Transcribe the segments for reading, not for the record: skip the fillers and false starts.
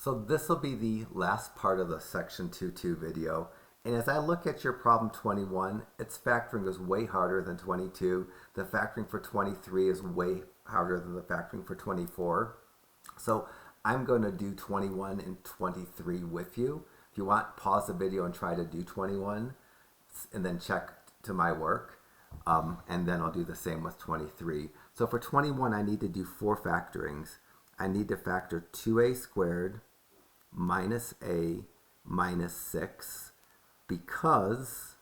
So this will be the last part of the section 2.2 video. And as I look at your problem 21, its factoring is way harder than 22. The factoring for 23 is way harder than the factoring for 24. So I'm going to do 21 and 23 with you. If you want, pause the video and try to do 21 and then check to my work. And then I'll do the same with 23. So for 21, I need to do 4 factorings. I need to factor 2a squared minus a minus 6. Because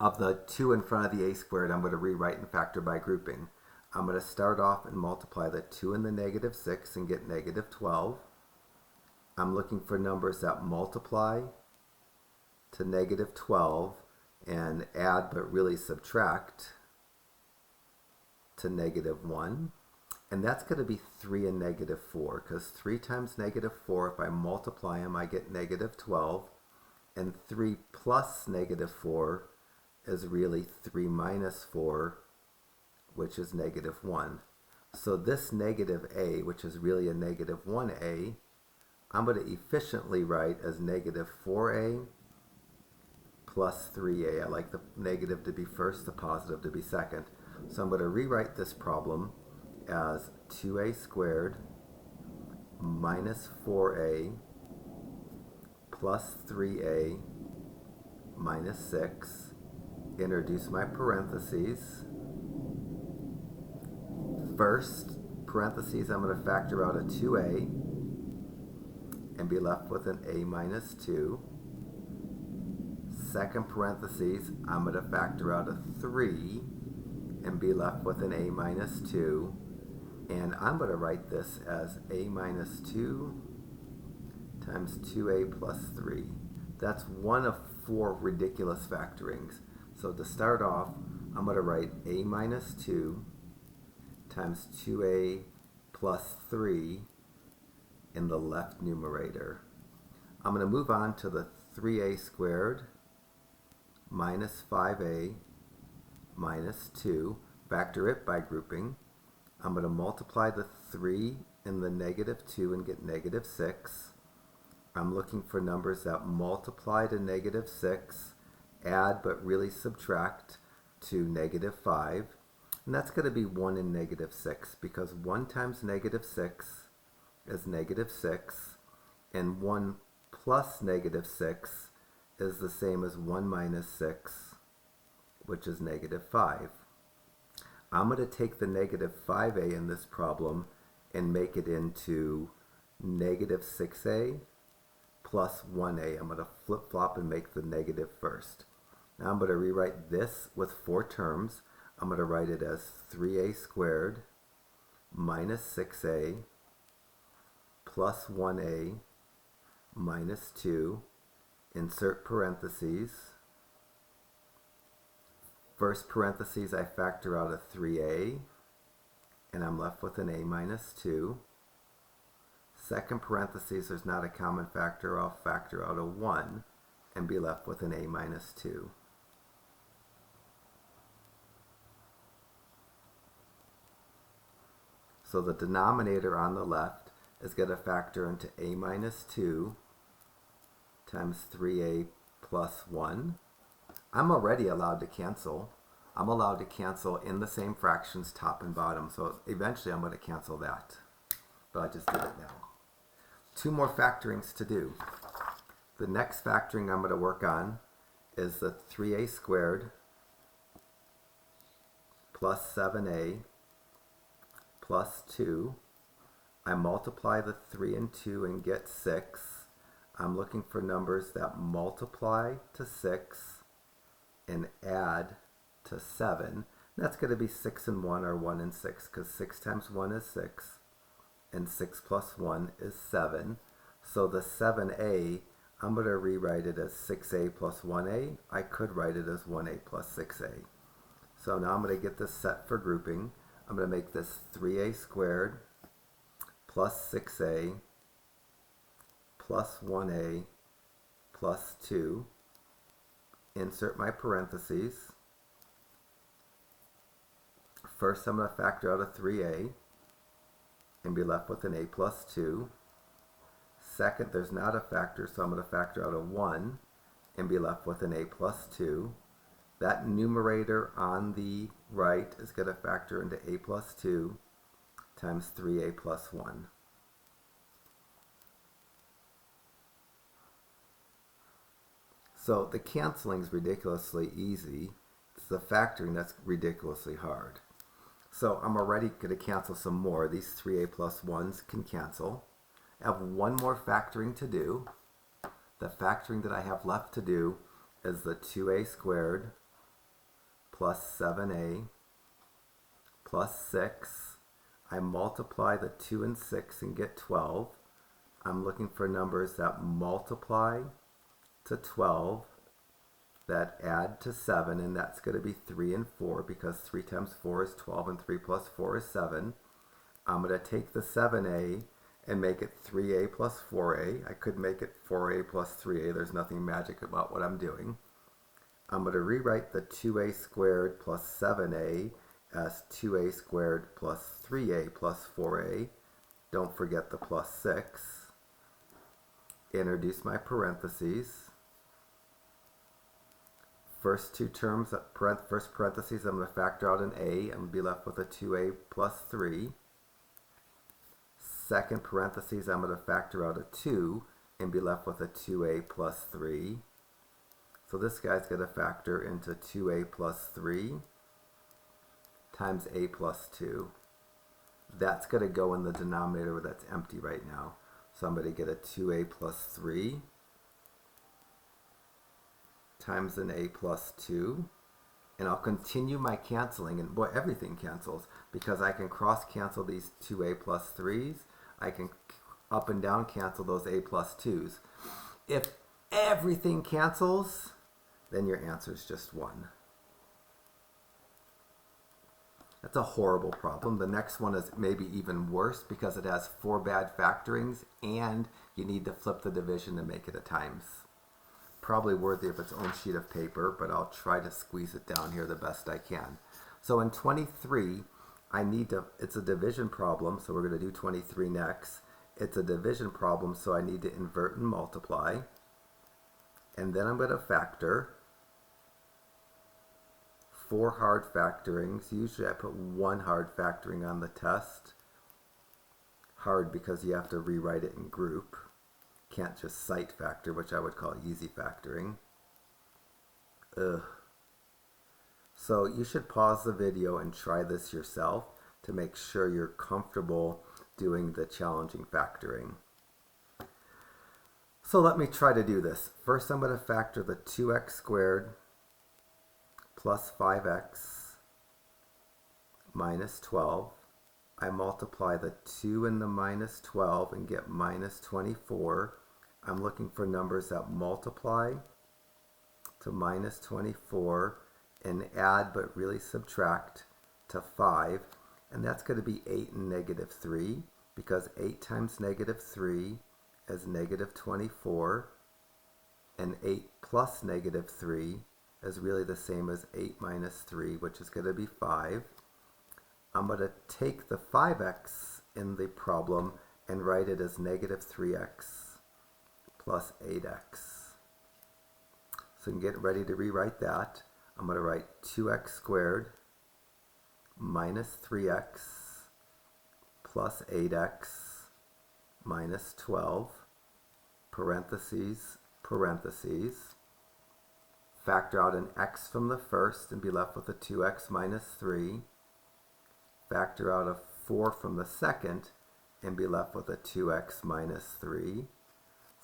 of the 2 in front of the a squared, I'm going to rewrite and factor by grouping. I'm going to start off and multiply the 2 and the negative 6 and get negative 12. I'm looking for numbers that multiply to negative 12 and add but really subtract to negative 1. And that's going to be 3 and negative 4, because 3 times negative 4, if I multiply them, I get negative 12. And 3 plus negative 4 is really 3 minus 4, which is negative 1. So this negative a, which is really a negative 1a, I'm going to efficiently write as negative 4a plus 3a. I like the negative to be first, the positive to be second. So I'm going to rewrite this problem as 2a squared minus 4a plus 3a minus 6. Introduce my parentheses. First parentheses, I'm going to factor out a 2a and be left with an a minus 2. Second parentheses, I'm going to factor out a 3 and be left with an a minus 2. And I'm going to write this as a minus 2 times 2a plus 3. That's one of 4 ridiculous factorings. So to start off, I'm going to write a minus 2 times 2a plus 3 in the left numerator. I'm going to move on to the 3a squared minus 5a minus 2. Factor it by grouping. I'm going to multiply the 3 and the negative 2 and get negative 6. I'm looking for numbers that multiply to negative 6, add but really subtract to negative 5. And that's going to be 1 and negative 6, because 1 times negative 6 is negative 6, and 1 plus negative 6 is the same as 1 minus 6, which is negative 5. I'm going to take the negative 5a in this problem and make it into negative 6a plus 1a. I'm going to flip-flop and make the negative first. Now I'm going to rewrite this with 4 terms. I'm going to write it as 3a squared minus 6a plus 1a minus 2. Insert parentheses. First parentheses, I factor out a 3a, and I'm left with an a minus 2. Second parentheses, there's not a common factor. I'll factor out a 1 and be left with an a minus 2. So the denominator on the left is going to factor into a minus 2 times 3a plus 1. I'm already allowed to cancel. I'm allowed to cancel in the same fractions, top and bottom. So eventually I'm going to cancel that. But I just did it now. 2 more factorings to do. The next factoring I'm going to work on is the 3a squared plus 7a plus 2. I multiply the 3 and 2 and get 6. I'm looking for numbers that multiply to 6 and add to 7. That's going to be 6 and 1 or 1 and 6, because 6 times 1 is 6 and 6 plus 1 is 7. So the 7a, I'm going to rewrite it as 6a plus 1a. I could write it as 1a plus 6a. So now I'm going to get this set for grouping. I'm going to make this 3a squared plus 6a plus 1a plus 2. Insert my parentheses. First I'm going to factor out a 3a and be left with an a plus 2. Second, there's not a factor, so I'm going to factor out a 1 and be left with an a plus 2. That numerator on the right is going to factor into a plus 2 times 3a plus 1. So the canceling is ridiculously easy. It's the factoring that's ridiculously hard. So I'm already going to cancel some more. These 3a plus 1s can cancel. I have one more factoring to do. The factoring that I have left to do is the 2a squared plus 7a plus 6. I multiply the 2 and 6 and get 12. I'm looking for numbers that multiply to 12, that add to 7, and that's going to be 3 and 4 because 3 times 4 is 12 and 3 plus 4 is 7. I'm going to take the 7a and make it 3a plus 4a. I could make it 4a plus 3a. There's nothing magic about what I'm doing. I'm going to rewrite the 2a squared plus 7a as 2a squared plus 3a plus 4a. Don't forget the plus 6. Introduce my parentheses. First two terms, first parentheses, I'm going to factor out an a and be left with a 2a plus 3. Second parentheses, I'm going to factor out a 2 and be left with a 2a plus 3. So this guy's going to factor into 2a plus 3 times a plus 2. That's going to go in the denominator where that's empty right now. So I'm going to get a 2a plus 3 times an a plus 2. And I'll continue my canceling, and boy, everything cancels because I can cross cancel these 2a plus 3s. I can up and down cancel those a plus 2s. If everything cancels, then your answer is just 1. That's a horrible problem. The next one is maybe even worse because it has 4 bad factorings and you need to flip the division to make it a times. Probably worthy of its own sheet of paper, but I'll try to squeeze it down here the best I can. So in 23, it's a division problem, so we're going to do 23 next. It's a division problem, so I need to invert and multiply. And then I'm going to factor. 4 hard factorings. Usually I put 1 hard factoring on the test. Hard because you have to rewrite it in group. Can't just cite factor, which I would call easy factoring. Ugh. So you should pause the video and try this yourself to make sure you're comfortable doing the challenging factoring. So let me try to do this. First I'm going to factor the 2x squared plus 5x minus 12. I multiply the 2 and the minus 12 and get minus 24. I'm looking for numbers that multiply to minus 24 and add but really subtract to 5. And that's going to be 8 and negative 3 because 8 times negative 3 is negative 24 and 8 plus negative 3 is really the same as 8 minus 3, which is going to be 5. I'm going to take the 5x in the problem and write it as negative 3x plus 8x. So you can get ready to rewrite that. I'm going to write 2x squared minus 3x plus 8x minus 12, parentheses, parentheses. Factor out an x from the first and be left with a 2x minus 3. Factor out a 4 from the second and be left with a 2x minus 3.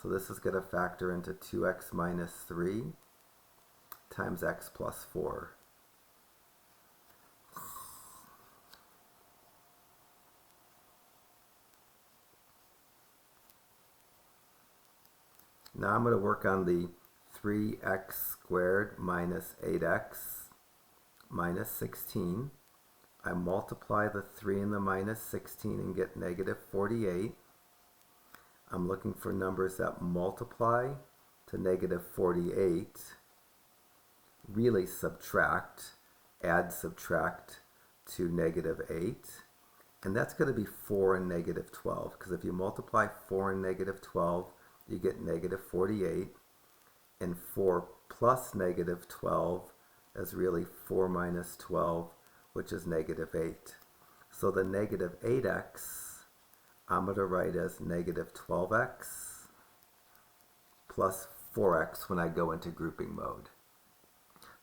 So this is going to factor into 2x minus 3 times x plus 4. Now I'm going to work on the 3x squared minus 8x minus 16. I multiply the 3 and the minus 16 and get negative 48. I'm looking for numbers that multiply to negative 48. Really subtract, add, subtract to negative 8. And that's going to be 4 and negative 12, because if you multiply 4 and negative 12, you get negative 48. And 4 plus negative 12 is really 4 minus 12, which is negative 8. So the negative 8x, I'm going to write as negative 12x plus 4x when I go into grouping mode.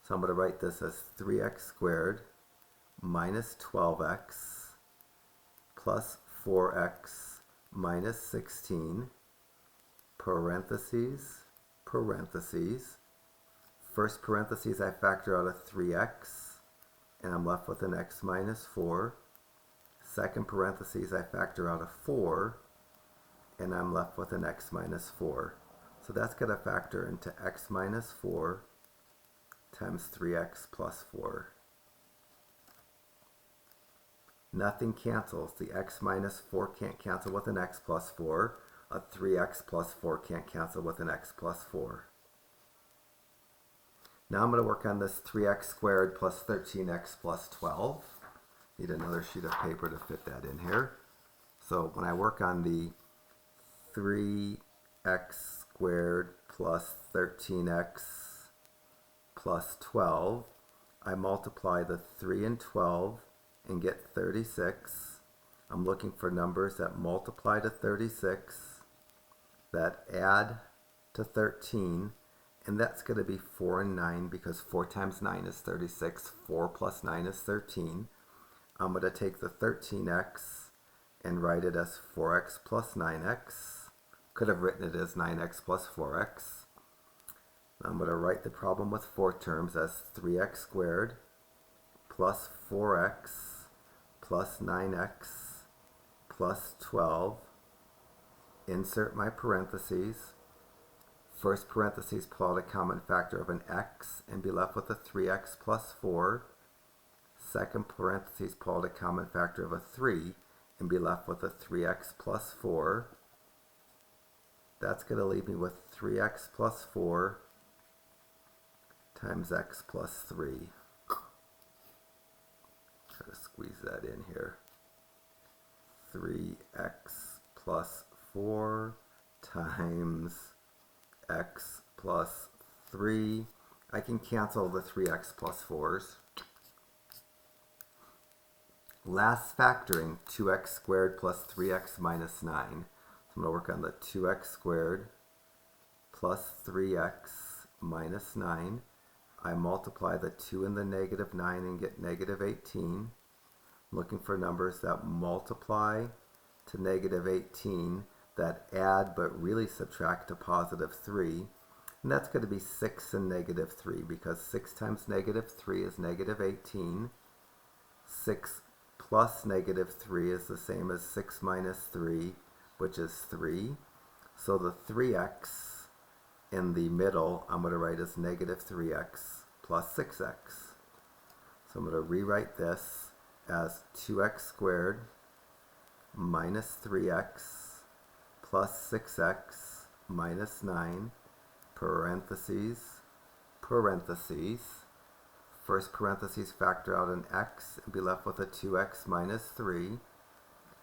So I'm going to write this as 3x squared minus 12x plus 4x minus 16, parentheses, parentheses. First parentheses, I factor out a 3x, and I'm left with an x minus 4. Second parentheses, I factor out a 4, and I'm left with an x minus 4. So that's going to factor into x minus 4 times 3x plus 4. Nothing cancels. The x minus 4 can't cancel with an x plus 4. A 3x plus 4 can't cancel with an x plus 4. Now I'm going to work on this 3x squared plus 13x plus 12. Need another sheet of paper to fit that in here. So when I work on the 3x squared plus 13x plus 12, I multiply the 3 and 12 and get 36. I'm looking for numbers that multiply to 36, that add to 13, and that's going to be 4 and 9, because 4 times 9 is 36. 4 plus 9 is 13. I'm going to take the 13x and write it as 4x plus 9x. Could have written it as 9x plus 4x. I'm going to write the problem with 4 terms as 3x squared plus 4x plus 9x plus 12. Insert my parentheses. First parentheses, pull out a common factor of an x and be left with a 3x plus 4. Second parentheses, pull out a common factor of a 3 and be left with a 3x plus 4. That's going to leave me with 3x plus 4 times x plus 3. Try to squeeze that in here. 3x plus 4 times x plus 3. I can cancel the 3x plus 4s. Last factoring, 2x squared plus 3x minus 9. So I'm going to work on the 2x squared plus 3x minus 9. I multiply the 2 and the negative 9 and get negative 18. I'm looking for numbers that multiply to negative 18, that add but really subtract to positive 3. And that's going to be 6 and negative 3, because 6 times negative 3 is negative 18. 6 plus negative 3 is the same as 6 minus 3, which is 3. So the 3x in the middle, I'm going to write as negative 3x plus 6x. So I'm going to rewrite this as 2x squared minus 3x plus 6x minus 9, parentheses, parentheses. First parentheses, factor out an x and be left with a 2x minus 3.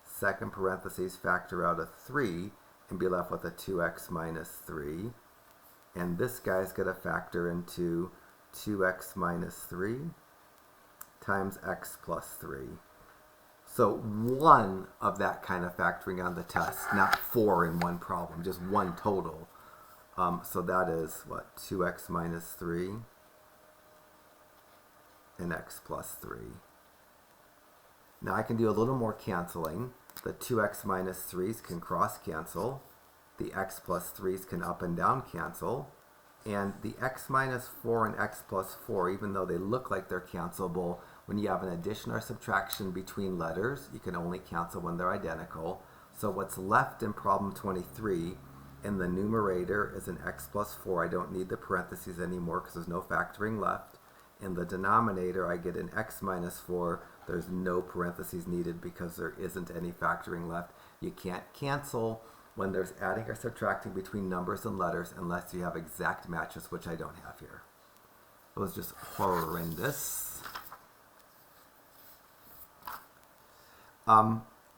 Second parentheses, factor out a 3 and be left with a 2x minus 3. And this guy's going to factor into 2x minus 3 times x plus 3. So one of that kind of factoring on the test, not 4 in one problem, just one total. So that is, what, 2x minus 3 and x plus 3. Now I can do a little more canceling. The 2x minus 3's can cross cancel. The x plus 3's can up and down cancel. And the x minus 4 and x plus 4, even though they look like they're cancelable, when you have an addition or subtraction between letters, you can only cancel when they're identical. So what's left in problem 23 in the numerator is an x plus 4. I don't need the parentheses anymore because there's no factoring left. In the denominator, I get an x minus 4. There's no parentheses needed because there isn't any factoring left. You can't cancel when there's adding or subtracting between numbers and letters unless you have exact matches, which I don't have here. It was just horrendous.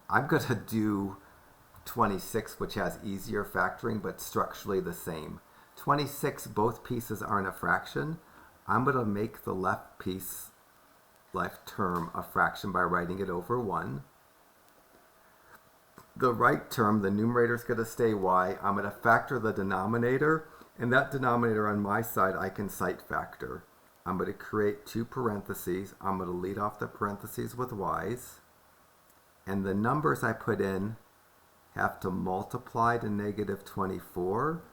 I'm going to do 26, which has easier factoring, but structurally the same. 26, both pieces aren't a fraction. I'm going to make the left term a fraction by writing it over 1. The right term, the numerator is going to stay y. I'm going to factor the denominator, and that denominator on my side I can sight factor. I'm going to create 2 parentheses. I'm going to lead off the parentheses with y's. And the numbers I put in have to multiply to negative 24.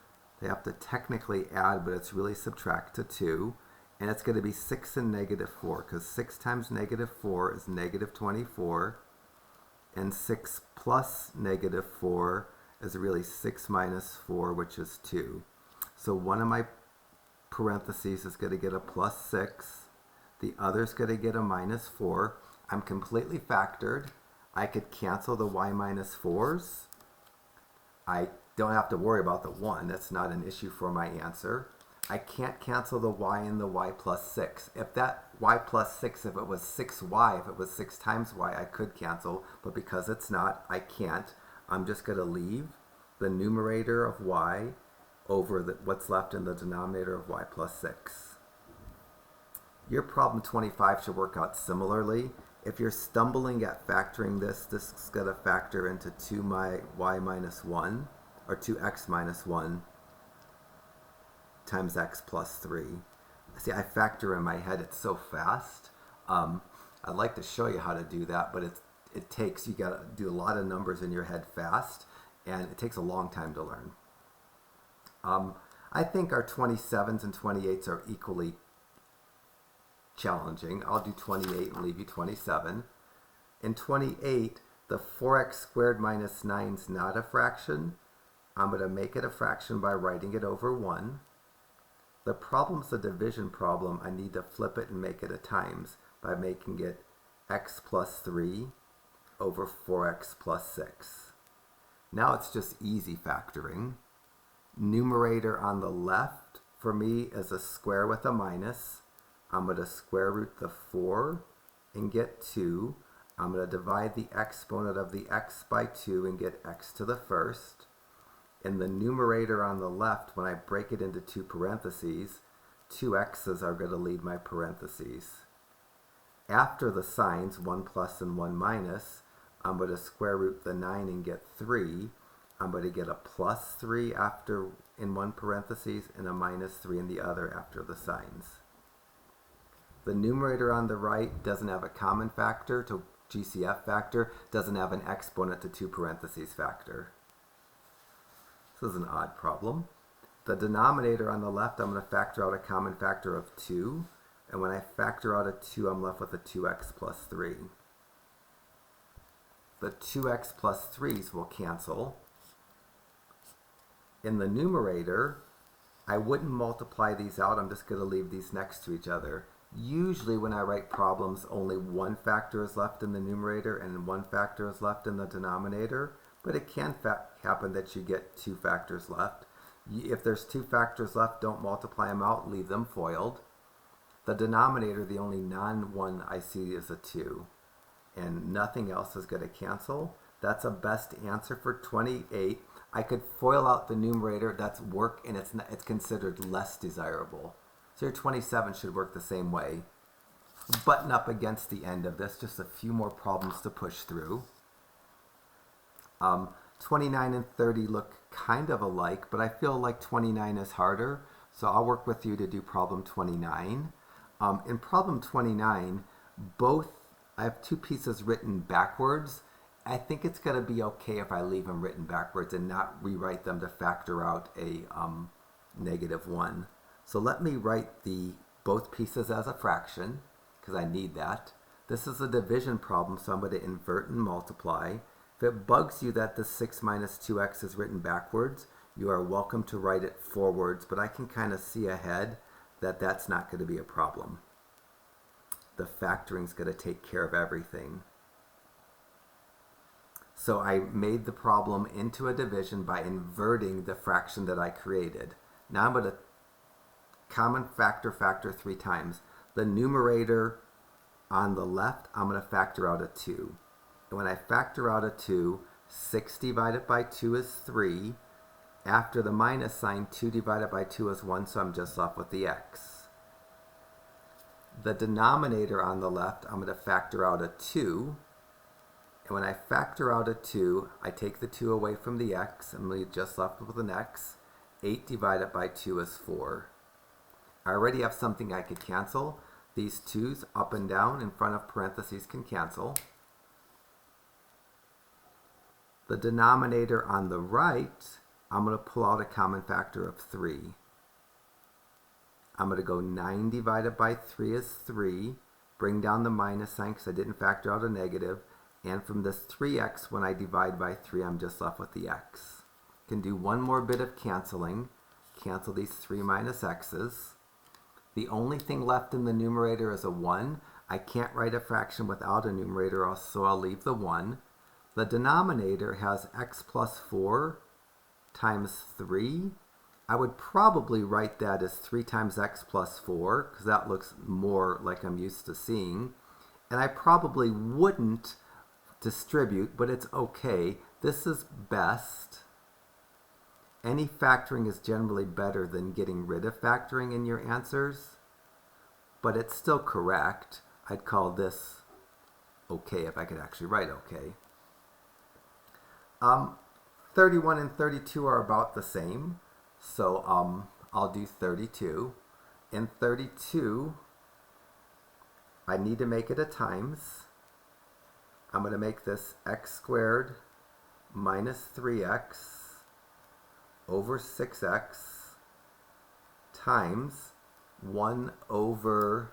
They have to technically add, but it's really subtract to 2. And it's going to be 6 and negative 4, because 6 times negative 4 is negative 24. And 6 plus negative 4 is really 6 minus 4, which is 2. So one of my parentheses is going to get a plus 6. The other is going to get a minus 4. I'm completely factored. I could cancel the y minus 4s. I don't have to worry about the 1. That's not an issue for my answer. I can't cancel the y and the y plus 6. If that y plus 6, if it was 6y, if it was 6 times y, I could cancel. But because it's not, I can't. I'm just going to leave the numerator of y over what's left in the denominator of y plus 6. Your problem 25 should work out similarly. If you're stumbling at factoring this is going to factor into 2y minus 1, or 2x minus 1 times x plus 3. See, I factor in my head, it's so fast. I'd like to show you how to do that, but you got to do a lot of numbers in your head fast, and it takes a long time to learn. I think our 27s and 28s are equally challenging. I'll do 28 and leave you 27. In 28, the 4x squared minus 9 is not a fraction. I'm going to make it a fraction by writing it over 1. The problem's a division problem. I need to flip it and make it a times by making it x plus 3 over 4x plus 6. Now it's just easy factoring. Numerator on the left for me is a square with a minus. I'm going to square root the 4 and get 2. I'm going to divide the exponent of the x by 2 and get x to the first. In the numerator on the left, when I break it into 2 parentheses, 2 x's are going to lead my parentheses. After the signs, 1 plus and 1 minus, I'm going to square root the 9 and get 3. I'm going to get a plus 3 in one parentheses and a minus 3 in the other after the signs. The numerator on the right doesn't have a common factor to GCF factor, doesn't have an exponent to 2 parentheses factor. This is an odd problem. The denominator on the left, I'm going to factor out a common factor of 2. And when I factor out a 2, I'm left with a 2x plus 3. The 2x plus 3's will cancel. In the numerator, I wouldn't multiply these out. I'm just going to leave these next to each other. Usually when I write problems, only one factor is left in the numerator and one factor is left in the denominator. But it can happen that you get 2 factors left. If there's 2 factors left, don't multiply them out, leave them FOILed. The denominator, the only non-1 I see is a 2. And nothing else is going to cancel. That's a best answer for 28. I could FOIL out the numerator, that's work, and it's considered less desirable. So your 27 should work the same way. Button up against the end of this, just a few more problems to push through. 29 and 30 look kind of alike, but I feel like 29 is harder, so I'll work with you to do problem 29. In problem 29, I have 2 pieces written backwards. I think it's going to be okay if I leave them written backwards and not rewrite them to factor out a -1. So let me write both pieces as a fraction, because I need that. This is a division problem, so I'm going to invert and multiply. If it bugs you that the 6 minus 2x is written backwards, you are welcome to write it forwards, but I can kind of see ahead that that's not going to be a problem. The factoring is going to take care of everything. So I made the problem into a division by inverting the fraction that I created. Now I'm going to common factor 3 times. The numerator on the left, I'm going to factor out a 2. And when I factor out a 2, 6 divided by 2 is 3. After the minus sign, 2 divided by 2 is 1, so I'm just left with the x. The denominator on the left, I'm going to factor out a 2. And when I factor out a 2, I take the 2 away from the x. I'm just left with an x. 8 divided by 2 is 4. I already have something I could cancel. These 2's up and down in front of parentheses can cancel. The denominator on the right, I'm going to pull out a common factor of 3. I'm going to go 9 divided by 3 is 3. Bring down the minus sign because I didn't factor out a negative. And from this 3x, when I divide by 3, I'm just left with the x. Can do one more bit of canceling. Cancel these 3 minus x's. The only thing left in the numerator is a 1. I can't write a fraction without a numerator, so I'll leave the 1. The denominator has x plus 4 times 3. I would probably write that as 3 times x plus 4, because that looks more like I'm used to seeing. And I probably wouldn't distribute, but it's okay. This is best. Any factoring is generally better than getting rid of factoring in your answers, but it's still correct. I'd call this okay if I could actually write okay. 31 and 32 are about the same, so I'll do 32. In 32, I need to make it a times. I'm going to make this x squared minus 3x over 6x times 1 over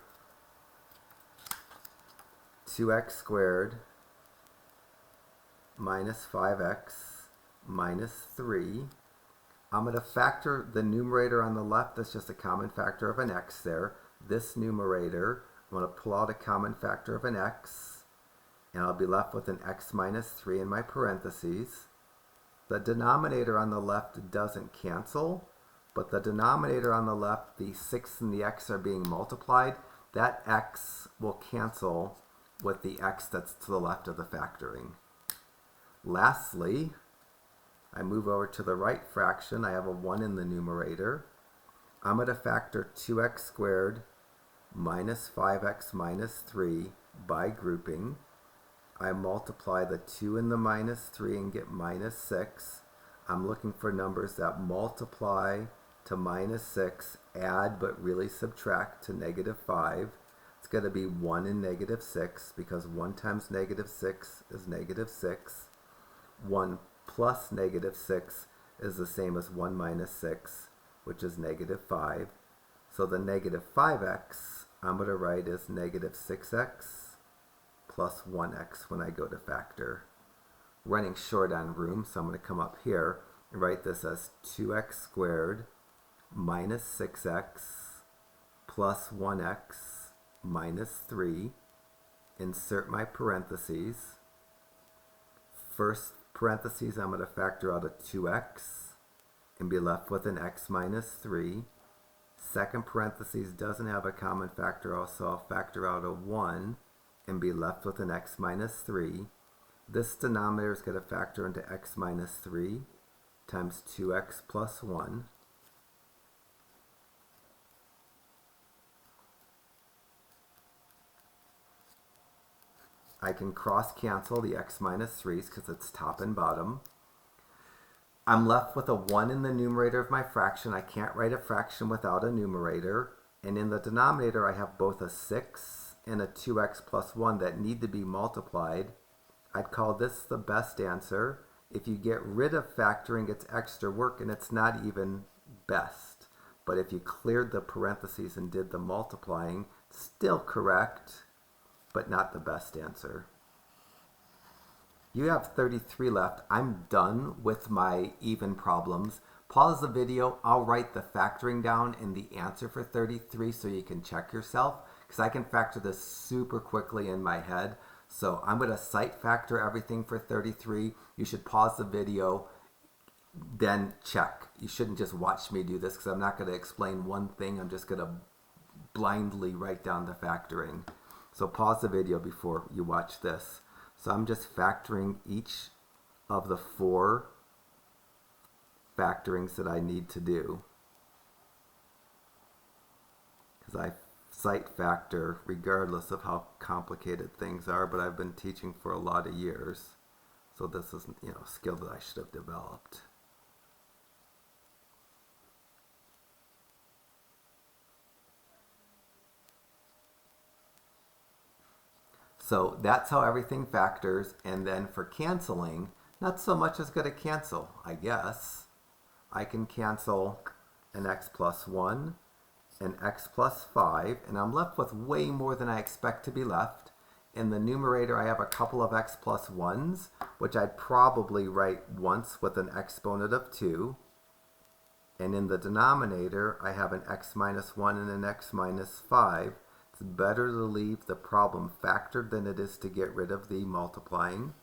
2x squared minus 5x minus 3. I'm going to factor the numerator on the left. That's just a common factor of an x there. This numerator, I'm going to pull out a common factor of an x, and I'll be left with an x minus 3 in my parentheses. The denominator on the left doesn't cancel, but the denominator on the left, the 6 and the x are being multiplied. That x will cancel with the x that's to the left of the factoring. Lastly, I move over to the right fraction. I have a 1 in the numerator. I'm going to factor 2x squared minus 5x minus 3 by grouping. I multiply the 2 and the minus 3 and get minus 6. I'm looking for numbers that multiply to minus 6, add but really subtract to negative 5. It's going to be 1 and negative 6 because 1 times negative 6 is negative 6. 1 plus negative 6 is the same as 1 minus 6, which is negative 5. So the negative 5x I'm going to write as negative 6x plus 1x when I go to factor. Running short on room, so I'm going to come up here and write this as 2x squared minus 6x plus 1x minus 3. Insert my parentheses. First parentheses, I'm going to factor out a 2x and be left with an x minus 3. Second parentheses doesn't have a common factor, so I'll factor out a 1 and be left with an x minus 3. This denominator is going to factor into x minus 3 times 2x plus 1. I can cross cancel the x minus 3's because it's top and bottom. I'm left with a 1 in the numerator of my fraction. I can't write a fraction without a numerator. And in the denominator, I have both a 6 and a 2x plus 1 that need to be multiplied. I'd call this the best answer. If you get rid of factoring, it's extra work and it's not even best. But if you cleared the parentheses and did the multiplying, still correct, but not the best answer. You have 33 left. I'm done with my even problems. Pause the video. I'll write the factoring down and the answer for 33 so you can check yourself, because I can factor this super quickly in my head. So I'm going to sight factor everything for 33. You should pause the video, then check. You shouldn't just watch me do this because I'm not going to explain one thing. I'm just going to blindly write down the factoring. So pause the video before you watch this. So I'm just factoring each of the 4 factorings that I need to do, because I cite factor regardless of how complicated things are, but I've been teaching for a lot of years, so this is, a skill that I should have developed. So that's how everything factors, and then for canceling, not so much as going to cancel, I guess. I can cancel an x plus 1, an x plus 5, and I'm left with way more than I expect to be left. In the numerator, I have a couple of x plus 1s, which I'd probably write once with an exponent of 2. And in the denominator, I have an x minus 1 and an x minus 5. It's better to leave the problem factored than it is to get rid of the multiplying.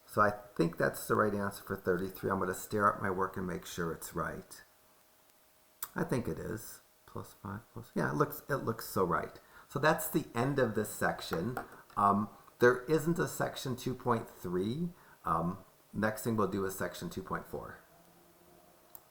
So I think that's the right answer for 33. I'm going to stare at my work and make sure it's right. I think it is. Plus 5 plus, yeah, it looks so right. So that's the end of this section. There isn't a section 2.3. Next thing we'll do is section 2.4.